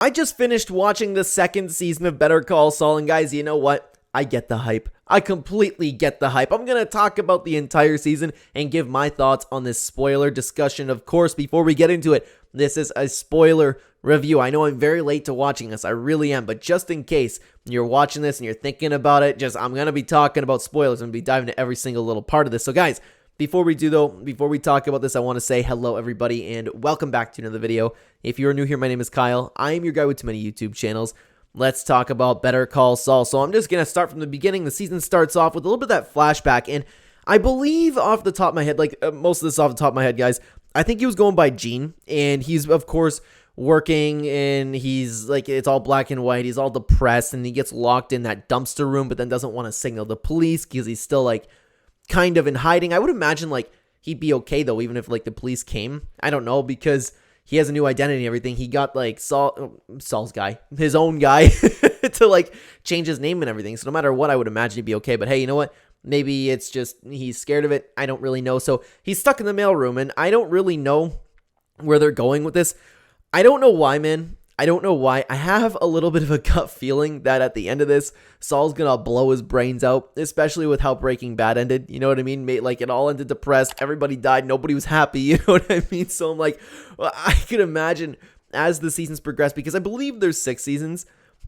I just finished watching the second season of Better Call Saul, and guys, you know what? I get the hype. I completely get the hype. I'm going to talk about the entire season and give my thoughts on this spoiler discussion. Of course, before we get into it, this is a spoiler review. I know I'm very late to watching this. I really am. But just in case you're watching this and you're thinking about it, I'm going to be talking about spoilers. I'm going to be diving into every single little part of this. So guys, before we talk about this, I want to say hello everybody and welcome back to another video. If you're new here, my name is Kyle. I am your guy with too many YouTube channels. Let's talk about Better Call Saul. So I'm just going to start from the beginning. The season starts off with a little bit of that flashback, and I believe off the top of my head, most of this off the top of my head, guys, I think he was going by Gene, and he's, of course, working, and he's like, it's all black and white. He's all depressed, and he gets locked in that dumpster room, but then doesn't want to signal the police because he's still, kind of in hiding. I would imagine, he'd be okay, though, even if, the police came. I don't know, because he has a new identity and everything. He got, Saul's guy, his own guy, to, change his name and everything. So no matter what, I would imagine he'd be okay. But hey, you know what? Maybe it's just he's scared of it. I don't really know. So he's stuck in the mailroom, and I don't really know where they're going with this. I don't know why, man. I don't know why. I have a little bit of a gut feeling that at the end of this, Saul's gonna blow his brains out, especially with how Breaking Bad ended. You know what I mean? It all ended depressed. Everybody died. Nobody was happy. You know what I mean? So I'm well, I can imagine as the seasons progress, because I believe there's 6 seasons.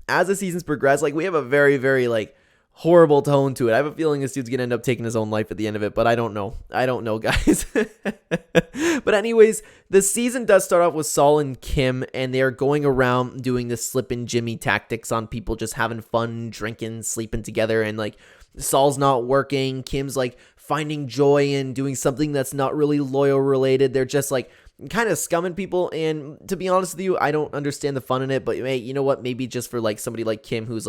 As the seasons progress, we have a very, very, horrible tone to it. I have a feeling this dude's gonna end up taking his own life at the end of it, but I don't know. I don't know, guys. But anyways, the season does start off with Saul and Kim, and they're going around doing the slip and Jimmy tactics on people, just having fun, drinking, sleeping together, and Saul's not working. Kim's finding joy in doing something that's not really loyal related. They're just kind of scumming people, and to be honest with you, I don't understand the fun in it, but hey, you know what? Maybe just for somebody like Kim, who's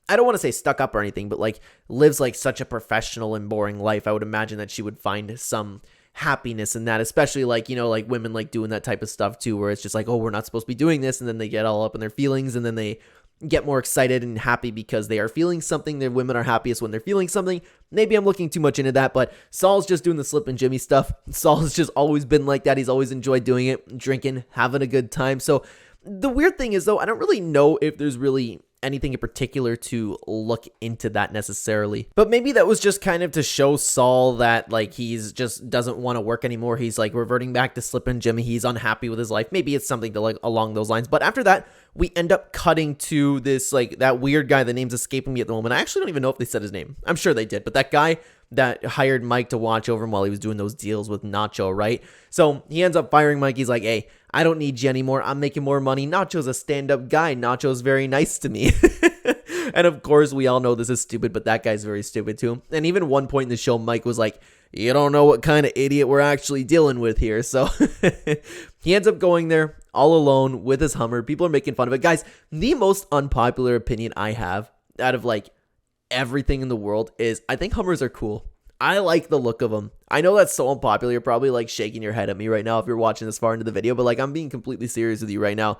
I don't want to say stuck up or anything, but lives such a professional and boring life. I would imagine that she would find some happiness in that, especially women doing that type of stuff too, where it's just oh, we're not supposed to be doing this, and then they get all up in their feelings, and then they get more excited and happy because they are feeling something. The women are happiest when they're feeling something. Maybe I'm looking too much into that, but Saul's just doing the slip and Jimmy stuff. Saul's just always been like that. He's always enjoyed doing it, drinking, having a good time. So the weird thing is, though, I don't really know if there's really anything in particular to look into that necessarily, but maybe that was just kind of to show Saul that he's just doesn't want to work anymore. He's reverting back to Slip and Jimmy. He's unhappy with his life. Maybe it's something to along those lines. But after that, we end up cutting to this that weird guy. The name's escaping me at the moment. I actually don't even know if they said his name. I'm sure they did, but that guy that hired Mike to watch over him while he was doing those deals with Nacho, right? So he ends up firing Mike. He's hey, I don't need you anymore. I'm making more money. Nacho's a stand-up guy. Nacho's very nice to me. And of course, we all know this is stupid, but that guy's very stupid too. And even one point in the show, Mike was you don't know what kind of idiot we're actually dealing with here. So he ends up going there all alone with his Hummer. People are making fun of it. Guys, the most unpopular opinion I have out of everything in the world is I think Hummers are cool. I like the look of them. I know that's so unpopular. You're probably shaking your head at me right now if you're watching this far into the video, but I'm being completely serious with you right now.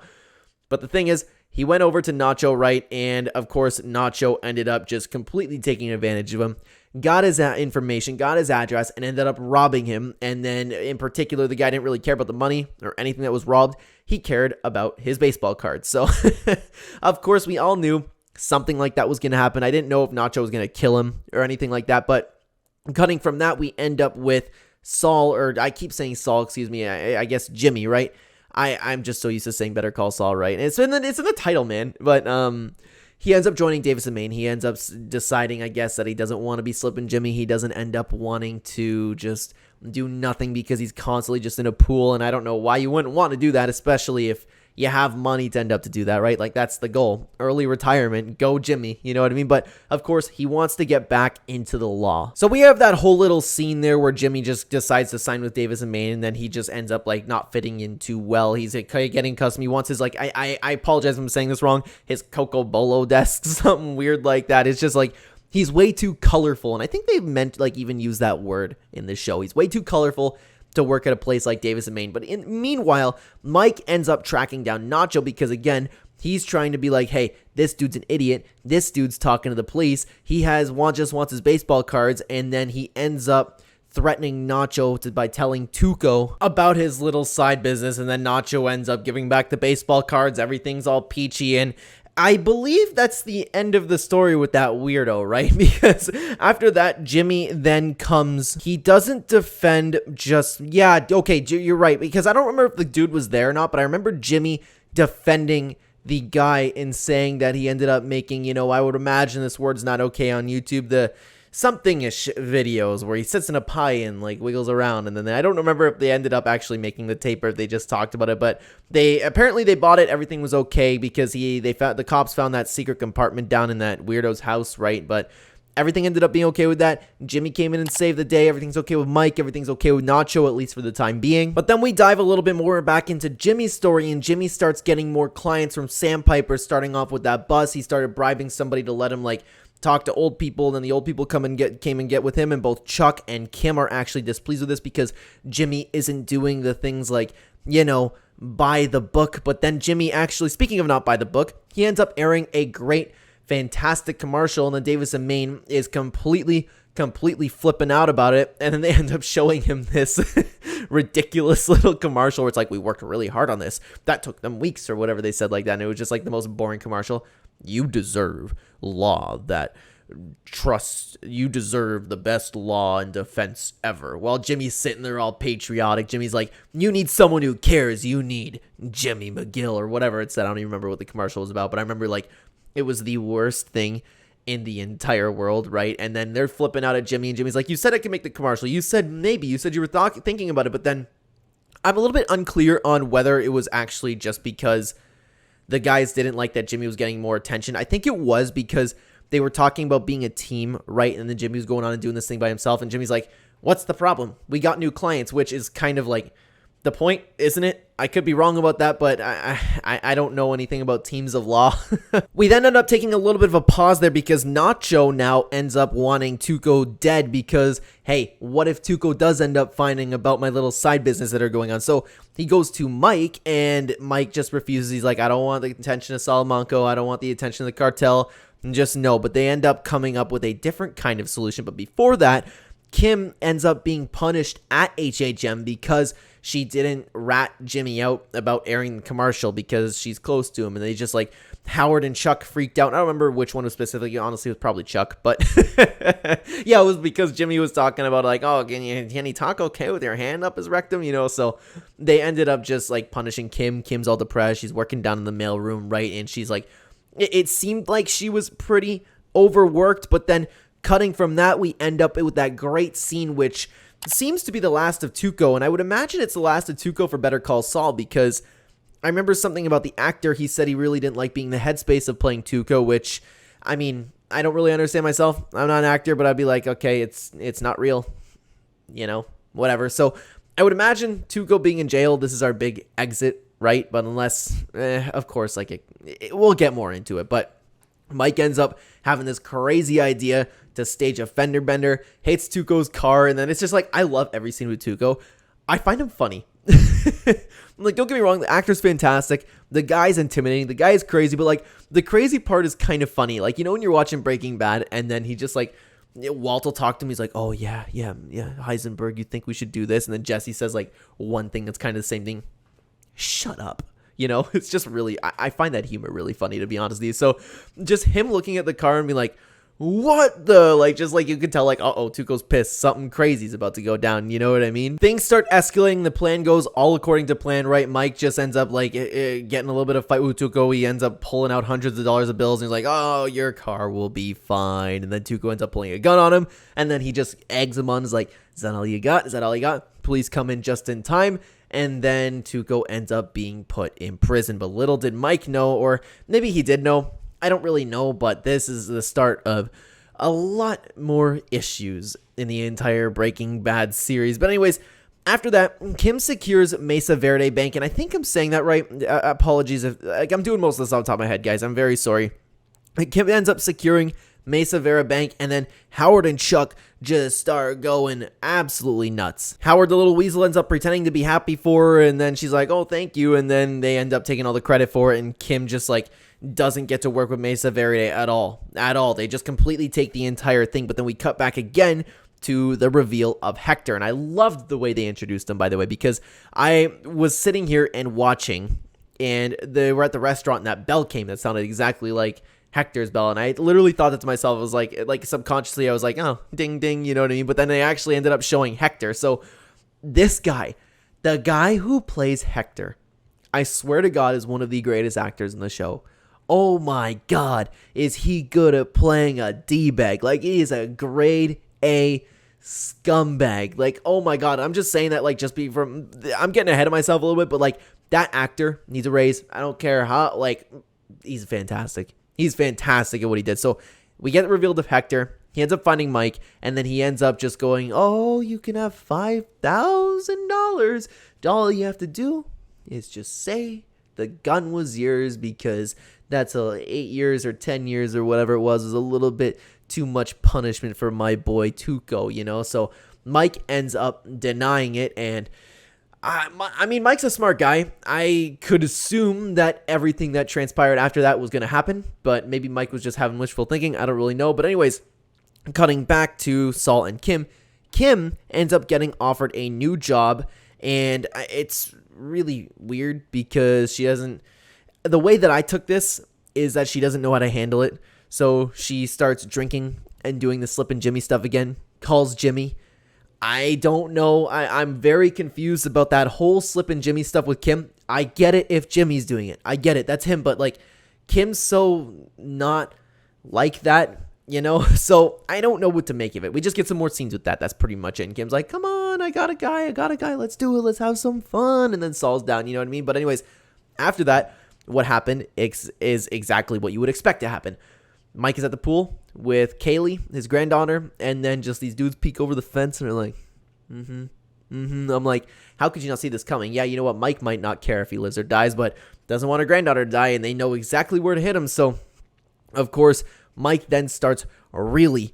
But the thing is, he went over to Nacho, right? And of course, Nacho ended up just completely taking advantage of him, got his information, got his address, and ended up robbing him. And then in particular, the guy didn't really care about the money or anything that was robbed. He cared about his baseball cards. So of course, we all knew something like that was going to happen. I didn't know if Nacho was going to kill him or anything like that, but cutting from that, we end up with Saul, or I keep saying Saul, excuse me, I guess Jimmy, right? I'm just so used to saying Better Call Saul, right? And it's in the title, man. But he ends up joining Davis and Maine. He ends up deciding, I guess, that he doesn't want to be Slippin' Jimmy. He doesn't end up wanting to just do nothing because he's constantly just in a pool. And I don't know why you wouldn't want to do that, especially if you have money to end up to do that, right? That's the goal. Early retirement, go Jimmy, you know what I mean? But of course, he wants to get back into the law. So we have that whole little scene there where Jimmy just decides to sign with Davis and Maine, and then he just ends up not fitting in too well. He's getting custom. He wants his I apologize if I'm saying this wrong, his Coco Bolo desk, something weird like that. It's just he's way too colorful, and I think they've meant even use that word in this show. He's way too colorful to work at a place like Davis and Maine. But meanwhile, Mike ends up tracking down Nacho because, again, he's trying to be hey, this dude's an idiot. This dude's talking to the police. He just wants his baseball cards, and then he ends up threatening Nacho by telling Tuco about his little side business, and then Nacho ends up giving back the baseball cards. Everything's all peachy, and I believe that's the end of the story with that weirdo, right? Because after that, Jimmy then comes. He doesn't defend just, yeah, okay, you're right, because I don't remember if the dude was there or not, but I remember Jimmy defending the guy and saying that he ended up making, I would imagine this word's not okay on YouTube, the something-ish videos where he sits in a pie and like wiggles around, and then I don't remember if they ended up actually making the tape or if they just talked about it, but they bought it. Everything was okay because the cops found that secret compartment down in that weirdo's house, right? But everything ended up being okay with that. Jimmy came in and saved the day. Everything's okay with Mike. Everything's okay with Nacho, at least for the time being. But then we dive a little bit more back into Jimmy's story, and Jimmy starts getting more clients from Sandpiper, starting off with that bus. He started bribing somebody to let him talk to old people, and then the old people came and get with him, and both Chuck and Kim are actually displeased with this because Jimmy isn't doing the things by the book. But then Jimmy actually, speaking of not by the book, he ends up airing a great, fantastic commercial, and then Davis and Maine is completely flipping out about it, and then they end up showing him this ridiculous little commercial where it's like, we worked really hard on this, that took them weeks or whatever they said like that, and it was just like the most boring commercial. You deserve law that trusts, you deserve the best law and defense ever. While Jimmy's sitting there all patriotic, Jimmy's like, you need someone who cares, you need Jimmy McGill, or whatever it said. I don't even remember what the commercial was about, but I remember it was the worst thing in the entire world, right? And then they're flipping out at Jimmy, and Jimmy's like, you said I could make the commercial, you said maybe, you said you were thinking about it, but then I'm a little bit unclear on whether it was actually just because the guys didn't like that Jimmy was getting more attention. I think it was because they were talking about being a team, right? And then Jimmy was going on and doing this thing by himself, and Jimmy's like, what's the problem? We got new clients, which is kind of like the point, isn't it? I could be wrong about that, but I don't know anything about teams of law. We then end up taking a little bit of a pause there because Nacho now ends up wanting Tuco dead because, hey, what if Tuco does end up finding about my little side business that are going on? So he goes to Mike, and Mike just refuses. He's like, I don't want the attention of Salamanca. I don't want the attention of the cartel. And just no. But they end up coming up with a different kind of solution. But before that, Kim ends up being punished at HHM because she didn't rat Jimmy out about airing the commercial because she's close to him. And they just Howard and Chuck freaked out. I don't remember which one was specifically. Honestly, it was probably Chuck. But yeah, it was because Jimmy was talking about oh, can he talk okay with your hand up his rectum? So they ended up just punishing Kim. Kim's all depressed. She's working down in the mailroom, right? And she's it seemed like she was pretty overworked. But then cutting from that, we end up with that great scene, which seems to be the last of Tuco, and I would imagine it's the last of Tuco for Better Call Saul, because I remember something about the actor. He said he really didn't like being the headspace of playing Tuco, which, I mean, I don't really understand myself. I'm not an actor, but I'd be like, okay, it's not real, whatever. So I would imagine Tuco being in jail, this is our big exit, right? But unless, of course, we'll get more into it, but Mike ends up having this crazy idea to stage a fender bender, hates Tuco's car, and then it's just I love every scene with Tuco. I find him funny. Don't get me wrong, the actor's fantastic, the guy's intimidating, the guy is crazy, but the crazy part is kind of funny. When you're watching Breaking Bad, and then he just Walt will talk to him, he's like, oh yeah, Heisenberg, you think we should do this? And then Jesse says one thing that's kind of the same thing. Shut up. It's just really, I find that humor really funny, to be honest with you. So just him looking at the car and being like, what the, you could tell, uh-oh, Tuco's pissed. Something crazy is about to go down. You know what I mean? Things start escalating. The plan goes all according to plan, right? Mike just ends up, getting a little bit of fight with Tuco. He ends up pulling out hundreds of dollars of bills, and he's like, oh, your car will be fine. And then Tuco ends up pulling a gun on him, and then he just eggs him on. He's like, is that all you got? Is that all you got? Police come in just in time. And then Tuco ends up being put in prison. But little did Mike know, or maybe he did know. I don't really know, but this is the start of a lot more issues in the entire Breaking Bad series. But anyways, after that, Kim secures Mesa Verde Bank, and I think I'm saying that right. Apologies if I'm doing most of this off the top of my head, guys. I'm very sorry. Kim ends up securing Mesa Verde Bank, and then Howard and Chuck just start going absolutely nuts. Howard, the little weasel, ends up pretending to be happy for her, and then she's like, oh, thank you, and then they end up taking all the credit for it, and Kim just doesn't get to work with Mesa Verde at all. They just completely take the entire thing. But then we cut back again to the reveal of Hector. And I loved the way they introduced him, by the way, because I was sitting here and watching, and they were at the restaurant, and that bell came that sounded exactly like Hector's bell. And I literally thought that to myself. It was like subconsciously, I was like, oh, ding, ding, you know what I mean? But then they actually ended up showing Hector. So this guy, the guy who plays Hector, I swear to God, is one of the greatest actors in the show. Oh my God, is he good at playing a D-bag? Like, he is a grade A scumbag. Like, oh my God, I'm just saying that, like, I'm getting ahead of myself a little bit, but like, that actor needs a raise. I don't care how, like, he's fantastic. He's fantastic at what he did. So we get the reveal of Hector. He ends up finding Mike, and then he ends up just going, oh, you can have $5,000. All you have to do is just say the gun was yours, because that's 8 years or 10 years or whatever it was a little bit too much punishment for my boy Tuco, you know? So Mike ends up denying it, and I mean, Mike's a smart guy. I could assume that everything that transpired after that was going to happen, but maybe Mike was just having wishful thinking. I don't really know. But anyways, cutting back to Saul and Kim. Kim ends up getting offered a new job, and it's really weird because she doesn't... The way that I took this is that she doesn't know how to handle it. So she starts drinking and doing the Slip and Jimmy stuff again, calls Jimmy. I don't know. I'm very confused about that whole Slip and Jimmy stuff with Kim. I get it if Jimmy's doing it. I get it. That's him. But like, Kim's so not like that, you know? So I don't know what to make of it. We just get some more scenes with that. That's pretty much it. And Kim's like, come on, I got a guy. Let's do it. Let's have some fun. And then Saul's down, you know what I mean? But anyways, after that, what happened is exactly what you would expect to happen. Mike is at the pool with Kaylee, his granddaughter, and then just these dudes peek over the fence and are like, I'm like, how could you not see this coming? Yeah, you know what? Mike might not care if he lives or dies, but doesn't want her granddaughter to die, and they know exactly where to hit him. So, of course, Mike then starts really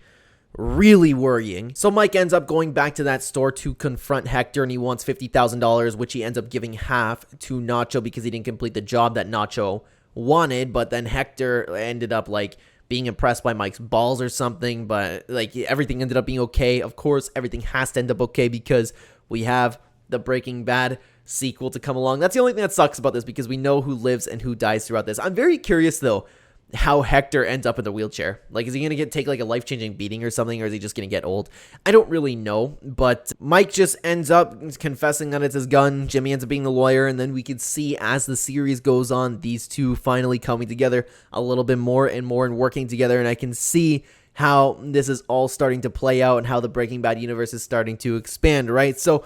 worrying. So Mike ends up going back to that store to confront Hector, and he wants $50,000, which he ends up giving half to Nacho because he didn't complete the job that Nacho wanted. But then Hector ended up like being impressed by Mike's balls or something, but like everything ended up being okay. Of course, everything has to end up okay because we have the Breaking Bad sequel to come along. That's the only thing that sucks about this, because we know who lives and who dies throughout this. I'm very curious though how Hector ends up in the wheelchair. Like, is he gonna take like a life-changing beating or something, or is he just gonna get old? I don't really know, but Mike just ends up confessing that it's his gun. Jimmy ends up being the lawyer, and then we can see as the series goes on, these two finally coming together a little bit more and working together, and I can see how this is all starting to play out and how the Breaking Bad universe is starting to expand, right? So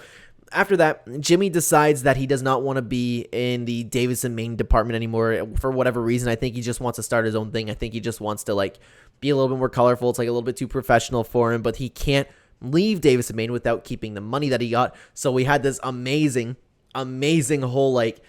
after that, Jimmy decides that he does not want to be in the Davison Main department anymore for whatever reason. I think he just wants to start his own thing. I think he just wants to like be a little bit more colorful. It's like a little bit too professional for him, but he can't leave Davison Main without keeping the money that he got. So we had this amazing whole like,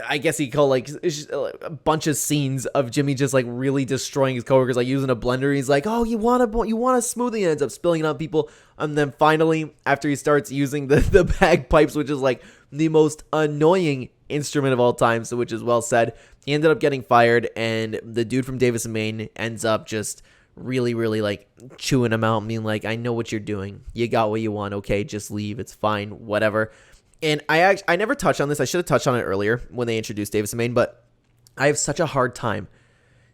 I guess he called like a bunch of scenes of Jimmy just like really destroying his coworkers, like using a blender. He's like, "Oh, you want a smoothie?" And ends up spilling it on people. And then finally, after he starts using the bagpipes, which is like the most annoying instrument of all time, so which is well said, he ended up getting fired. And the dude from Davison, Maine, ends up just really like chewing him out, and being like, "I know what you're doing. You got what you want. Okay, just leave. It's fine. Whatever." And I never touched on this. I should have touched on it earlier when they introduced Davison Maine, but I have such a hard time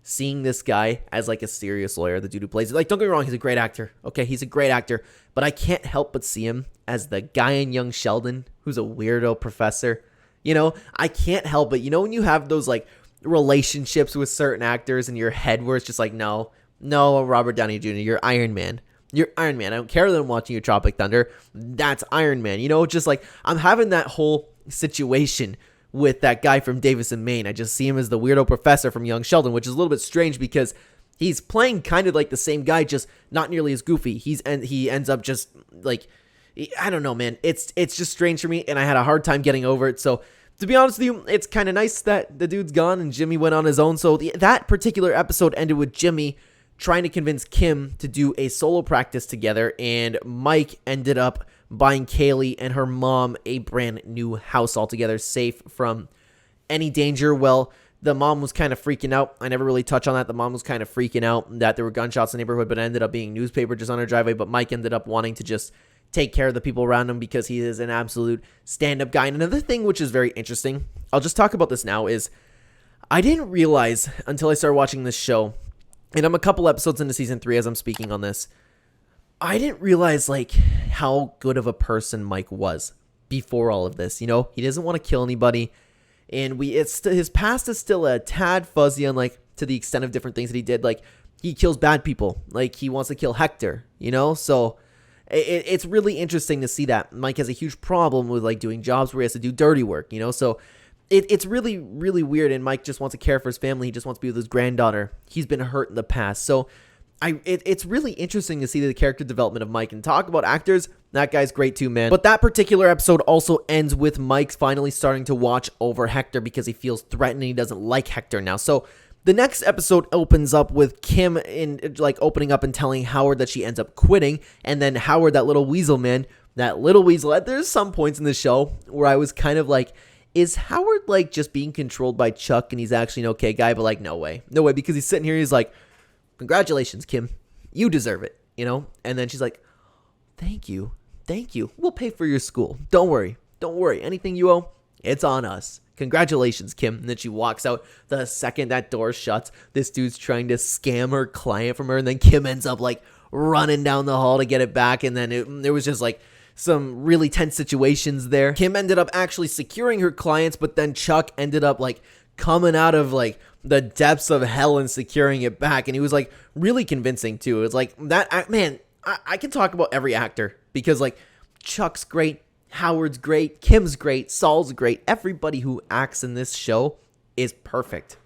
seeing this guy as like a serious lawyer, the dude who plays it. Like, don't get me wrong, he's a great actor. Okay, he's a great actor, but I can't help but see him as the guy in Young Sheldon who's a weirdo professor. You know, I can't help it. You know, when you have those like relationships with certain actors in your head where it's just like, no, Robert Downey Jr., you're Iron Man. You're Iron Man. I don't care that I'm watching you Tropic Thunder. That's Iron Man. You know, just like I'm having that whole situation with that guy from Davison, Maine. I just see him as the weirdo professor from Young Sheldon, which is a little bit strange because he's playing kind of like the same guy, just not nearly as goofy. He ends up just like, I don't know, man. It's just strange for me, and I had a hard time getting over it. So to be honest with you, it's kind of nice that the dude's gone and Jimmy went on his own. So that particular episode ended with Jimmy trying to convince Kim to do a solo practice together, and Mike ended up buying Kaylee and her mom a brand new house altogether, safe from any danger. Well, the mom was kind of freaking out. I never really touch on that. The mom was kind of freaking out that there were gunshots in the neighborhood, but it ended up being newspaper just on her driveway. But Mike ended up wanting to just take care of the people around him because he is an absolute stand-up guy. And another thing which is very interesting, I'll just talk about this now, is I didn't realize until I started watching this show, and I'm a couple episodes into season 3 as I'm speaking on this, I didn't realize like how good of a person Mike was before all of this. You know, he doesn't want to kill anybody, and his past is still a tad fuzzy on like to the extent of different things that he did. Like he kills bad people, like he wants to kill Hector, you know. So it's really interesting to see that Mike has a huge problem with like doing jobs where he has to do dirty work, you know. So it's really, really weird, and Mike just wants to care for his family. He just wants to be with his granddaughter. He's been hurt in the past, so it's really interesting to see the character development of Mike. And talk about actors, that guy's great too, man. But that particular episode also ends with Mike finally starting to watch over Hector because he feels threatened and he doesn't like Hector now. So the next episode opens up with Kim in like opening up and telling Howard that she ends up quitting, and then Howard, that little weasel man, there's some points in the show where I was kind of like, is Howard like just being controlled by Chuck and he's actually an okay guy? But like, no way, because he's sitting here, he's like, congratulations, Kim, you deserve it, you know. And then she's like, thank you, we'll pay for your school, don't worry, anything you owe, it's on us. Congratulations, Kim. And then she walks out. The second that door shuts, this dude's trying to scam her client from her, and then Kim ends up like running down the hall to get it back. And then there was just like some really tense situations there. Kim ended up actually securing her clients, but then Chuck ended up like coming out of like the depths of hell and securing it back, and he was like really convincing too. It's like that, man, I can talk about every actor because like Chuck's great, Howard's great, Kim's great, Saul's great. Everybody who acts in this show is perfect.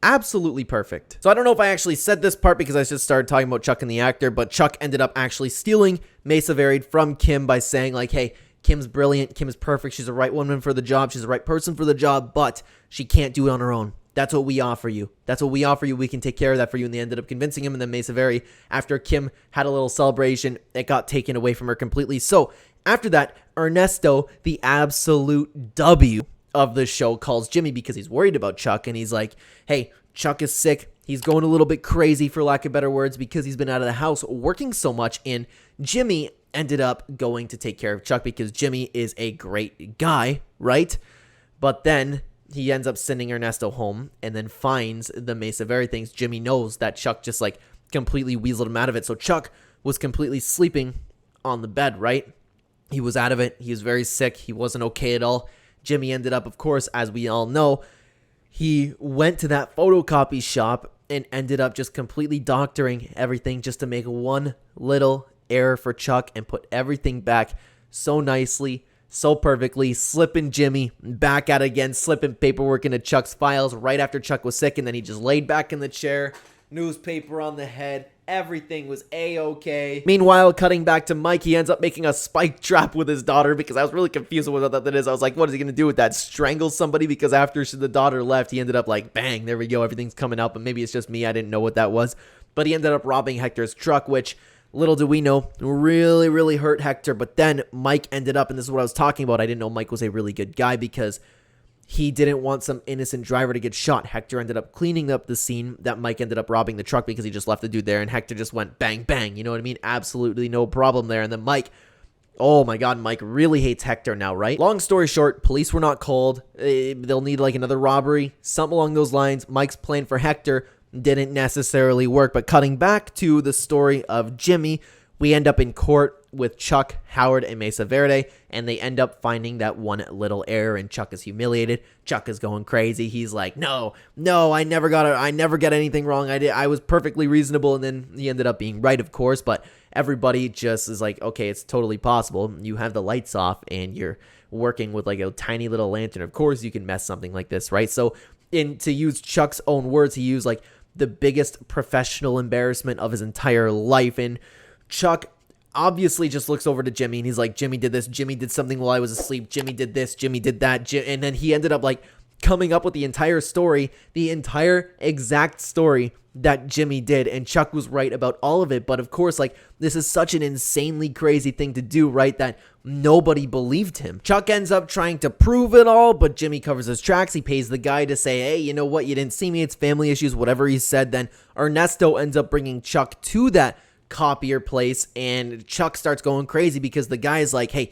Absolutely perfect. So I don't know if I actually said this part because I just started talking about Chuck and the actor, but Chuck ended up actually stealing Mesa Varied from Kim by saying like, hey, Kim's brilliant, Kim is perfect, she's the right woman for the job, she's the right person for the job, but she can't do it on her own. That's what we offer you. We can take care of that for you. And they ended up convincing him. And then Mesa Very, after Kim had a little celebration, it got taken away from her completely. So after that, Ernesto, the absolute W of the show, calls Jimmy because he's worried about Chuck. And he's like, hey, Chuck is sick. He's going a little bit crazy, for lack of better words, because he's been out of the house working so much. And Jimmy ended up going to take care of Chuck because Jimmy is a great guy, right? But then he ends up sending Ernesto home and then finds the Mesa Very things. Jimmy knows that Chuck just like completely weaseled him out of it. So Chuck was completely sleeping on the bed, right? He was out of it. He was very sick. He wasn't okay at all. Jimmy ended up, of course, as we all know, he went to that photocopy shop and ended up just completely doctoring everything just to make one little error for Chuck and put everything back so nicely, so perfectly, slipping Jimmy back out again, slipping paperwork into Chuck's files right after Chuck was sick, and then he just laid back in the chair, newspaper on the head, everything was a-okay. Meanwhile, cutting back to Mike, he ends up making a spike trap with his daughter because I was really confused with what that is. I was like, what is he going to do with that? Strangle somebody? Because after the daughter left, he ended up like, bang, there we go, everything's coming out, but maybe it's just me, I didn't know what that was. But he ended up robbing Hector's truck, which, little do we know, really, really hurt Hector. But then Mike ended up, and this is what I was talking about, I didn't know Mike was a really good guy because he didn't want some innocent driver to get shot. Hector ended up cleaning up the scene that Mike ended up robbing the truck because he just left the dude there, and Hector just went bang, bang, you know what I mean? Absolutely no problem there. And then Mike, oh my god, Mike really hates Hector now, right? Long story short, police were not called. They'll need like another robbery, something along those lines. Mike's plan for Hector didn't necessarily work. But cutting back to the story of Jimmy, we end up in court with Chuck, Howard, and Mesa Verde, and they end up finding that one little error, and Chuck is humiliated. Chuck is going crazy. He's like, no, I never got anything wrong. I was perfectly reasonable, and then he ended up being right, of course, but everybody just is like, okay, it's totally possible. You have the lights off, and you're working with like a tiny little lantern. Of course, you can mess something like this, right? So, to use Chuck's own words, he used like the biggest professional embarrassment of his entire life, and Chuck obviously just looks over to Jimmy and he's like, Jimmy did this, Jimmy did something while I was asleep, Jimmy did this, Jimmy did that, and then he ended up like coming up with the entire story, the entire exact story that Jimmy did, and Chuck was right about all of it. But of course, like, this is such an insanely crazy thing to do, right, that nobody believed him. Chuck ends up trying to prove it all, but Jimmy covers his tracks. He pays the guy to say, hey, you know what, you didn't see me, it's family issues, whatever he said. Then Ernesto ends up bringing Chuck to that copier place, and Chuck starts going crazy because the guy is like, hey,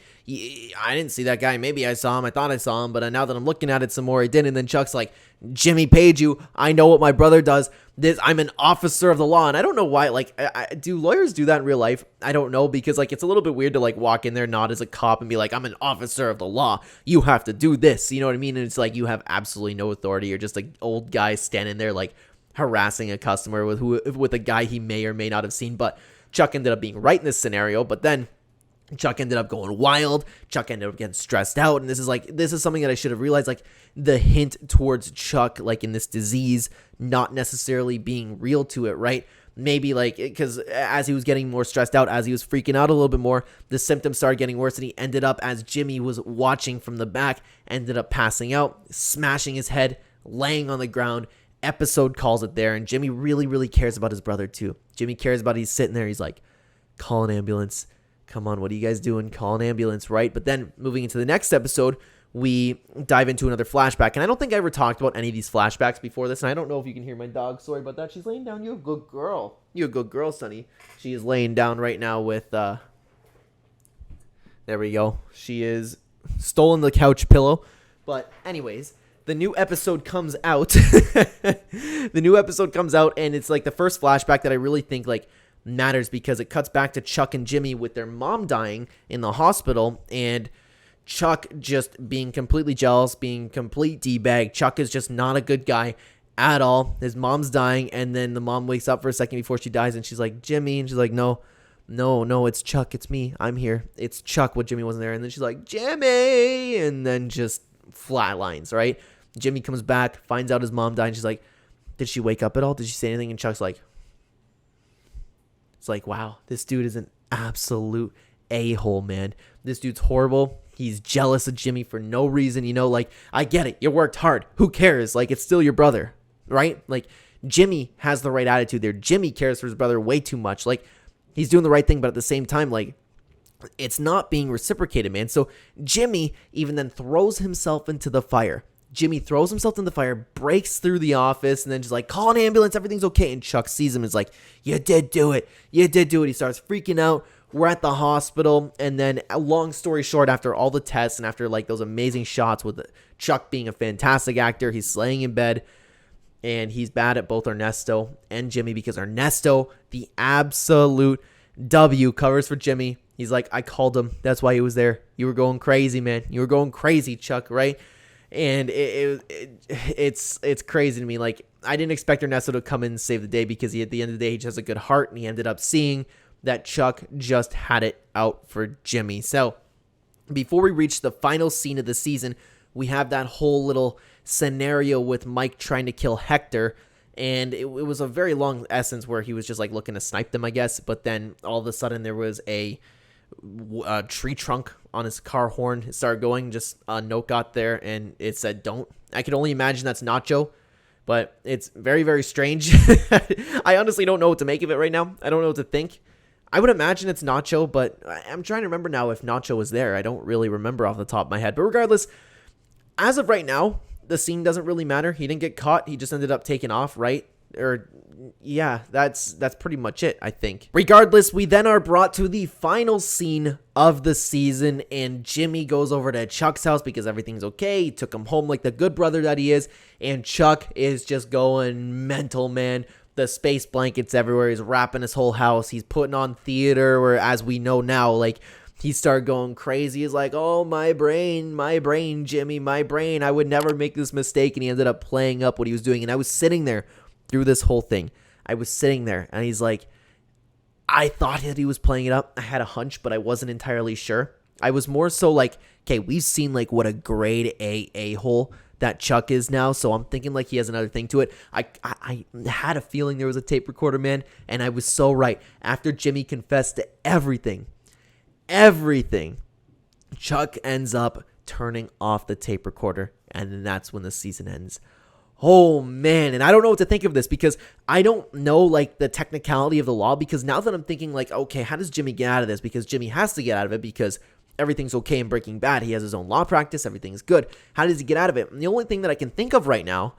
I didn't see that guy, maybe I saw him, I thought I saw him, but now that I'm looking at it some more, I didn't. And then Chuck's like, Jimmy paid you, I know what my brother does, I'm an officer of the law. And I don't know why, like, do lawyers do that in real life? I don't know, because like, it's a little bit weird to like walk in there not as a cop and be like, I'm an officer of the law, you have to do this, you know what I mean? And it's like, you have absolutely no authority. You're just an old guy standing there like harassing a customer with a guy he may or may not have seen. But Chuck ended up being right in this scenario, but then Chuck ended up going wild. Chuck ended up getting stressed out. And this is something that I should have realized, like the hint towards Chuck, like in this disease, not necessarily being real to it, right? Maybe like, because as he was getting more stressed out, as he was freaking out a little bit more, the symptoms started getting worse, and he ended up, as Jimmy was watching from the back, ended up passing out, smashing his head, laying on the ground. Episode calls it there, and Jimmy really, really cares about his brother too. Jimmy cares about, he's sitting there, he's like, call an ambulance. Come on, what are you guys doing? Call an ambulance, right? But then moving into the next episode, we dive into another flashback. And I don't think I ever talked about any of these flashbacks before this. And I don't know if you can hear my dog. Sorry about that. She's laying down. You're a good girl. You're a good girl, Sonny. She is laying down right now with, there we go. She is stolen the couch pillow. But anyways, the new episode comes out. The new episode comes out, and it's like the first flashback that I really think like matters, because it cuts back to Chuck and Jimmy with their mom dying in the hospital, and Chuck just being completely jealous, being complete D-bag. Chuck is just not a good guy at all. His mom's dying, and then the mom wakes up for a second before she dies, and she's like, Jimmy, and she's like, no, it's Chuck, it's me, I'm here, it's Chuck. What, Jimmy wasn't there? And then she's like, Jimmy, and then just flatlines, right? Jimmy comes back, finds out his mom died, and she's like, did she wake up at all? Did she say anything? And Chuck's like, it's like, wow, this dude is an absolute a-hole, man. This dude's horrible. He's jealous of Jimmy for no reason, you know, like, I get it. You worked hard. Who cares? Like, it's still your brother, right? Like, Jimmy has the right attitude there. Jimmy cares for his brother way too much. Like, he's doing the right thing, but at the same time, like, it's not being reciprocated, man. So Jimmy even then throws himself into the fire. Jimmy throws himself in the fire, breaks through the office, and then just like, call an ambulance, everything's okay. And Chuck sees him and is like, you did do it. You did do it. He starts freaking out. We're at the hospital. And then, long story short, after all the tests and after like those amazing shots with Chuck being a fantastic actor, he's laying in bed, and he's bad at both Ernesto and Jimmy, because Ernesto, the absolute W, covers for Jimmy. He's like, I called him. That's why he was there. You were going crazy, man. You were going crazy, Chuck, right? And it's crazy to me. Like, I didn't expect Ernesto to come in and save the day, because at the end of the day, he just has a good heart, and he ended up seeing that Chuck just had it out for Jimmy. So before we reach the final scene of the season, we have that whole little scenario with Mike trying to kill Hector. And it was a very long essence where he was just like looking to snipe them, I guess. But then all of a sudden there was a tree trunk on his car horn. It started going, just a note got there, and it said don't. I can only imagine that's Nacho, but it's very, very strange. I honestly don't know what to make of it right now. I don't know what to think. I would imagine it's Nacho, but I'm trying to remember now if Nacho was there. I don't really remember off the top of my head. But regardless, as of right now, the scene doesn't really matter. He didn't get caught. He just ended up taking off, right? Or yeah, that's pretty much it, I think. Regardless, we then are brought to the final scene of the season, and Jimmy goes over to Chuck's house because everything's okay. He took him home like the good brother that he is, and Chuck is just going mental, man. The space blankets everywhere. He's wrapping his whole house. He's putting on theater, where, as we know now, like, he started going crazy. He's like, oh, my brain, Jimmy, my brain. I would never make this mistake. And he ended up playing up what he was doing. And I was sitting there through this whole thing. I was sitting there, and he's like, I thought that he was playing it up. I had a hunch, but I wasn't entirely sure. I was more so like, okay, we've seen like what a grade A-hole that Chuck is now, so I'm thinking like he has another thing to it. I had a feeling there was a tape recorder, man, and I was so right. After Jimmy confessed to everything, Chuck ends up turning off the tape recorder, and then that's when the season ends. Oh man, and I don't know what to think of this because I don't know like the technicality of the law, because now that I'm thinking like, okay, how does Jimmy get out of this? Because Jimmy has to get out of it because everything's okay in Breaking Bad. He has his own law practice. Everything's good. How does he get out of it? And the only thing that I can think of right now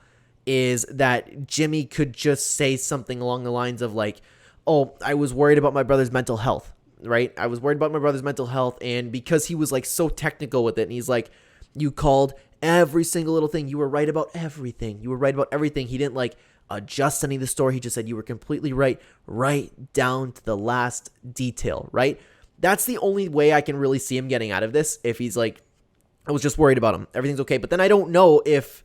is that Jimmy could just say something along the lines of like, oh, I was worried about my brother's mental health, right? I was worried about my brother's mental health. And because he was like so technical with it, and he's like, you called every single little thing. You were right about everything. You were right about everything. He didn't like adjust any of the story. He just said you were completely right down to the last detail, right? That's the only way I can really see him getting out of this. If he's like, I was just worried about him. Everything's okay. But then I don't know if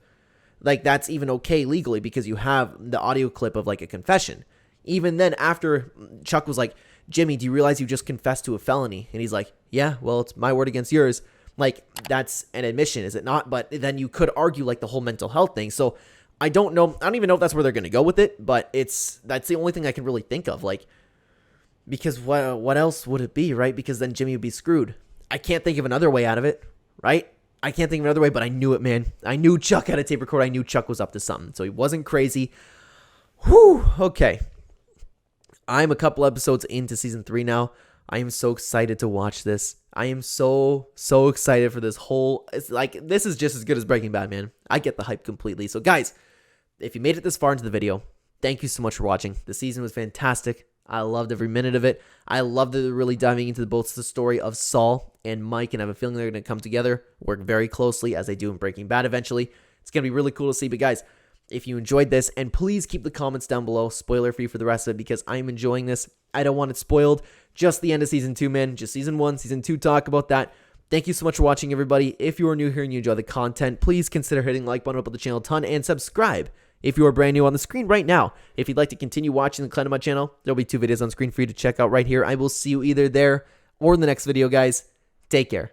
like that's even okay legally, because you have the audio clip of like a confession. Even then, after Chuck was like, Jimmy, do you realize you just confessed to a felony? And he's like, yeah, well, it's my word against yours. Like, that's an admission, is it not? But then you could argue like the whole mental health thing. So I don't know. I don't even know if that's where they're going to go with it, but that's the only thing I can really think of. Like, because what else would it be, right? Because then Jimmy would be screwed. I can't think of another way out of it, right? I can't think of another way, but I knew it, man. I knew Chuck had a tape recorder. I knew Chuck was up to something. So he wasn't crazy. Whew. Okay. I'm a couple episodes into season 3 now. I am so excited to watch this. I am so excited for this whole... It's like, this is just as good as Breaking Bad, man. I get the hype completely. So guys, if you made it this far into the video, thank you so much for watching. The season was fantastic. I loved every minute of it. I loved it, really diving into both the story of Saul and Mike, and I have a feeling they're going to come together, work very closely as they do in Breaking Bad eventually. It's going to be really cool to see. But guys, if you enjoyed this, and please keep the comments down below, spoiler free for the rest of it, because I'm enjoying this. I don't want it spoiled. Just the end of season 2, man. Just season 1, season 2, talk about that. Thank you so much for watching, everybody. If you are new here and you enjoy the content, please consider hitting the like button up on the channel a ton, and subscribe if you are brand new on the screen right now. If you'd like to continue watching the Clenema channel, there'll be 2 videos on screen for you to check out right here. I will see you either there or in the next video, guys. Take care.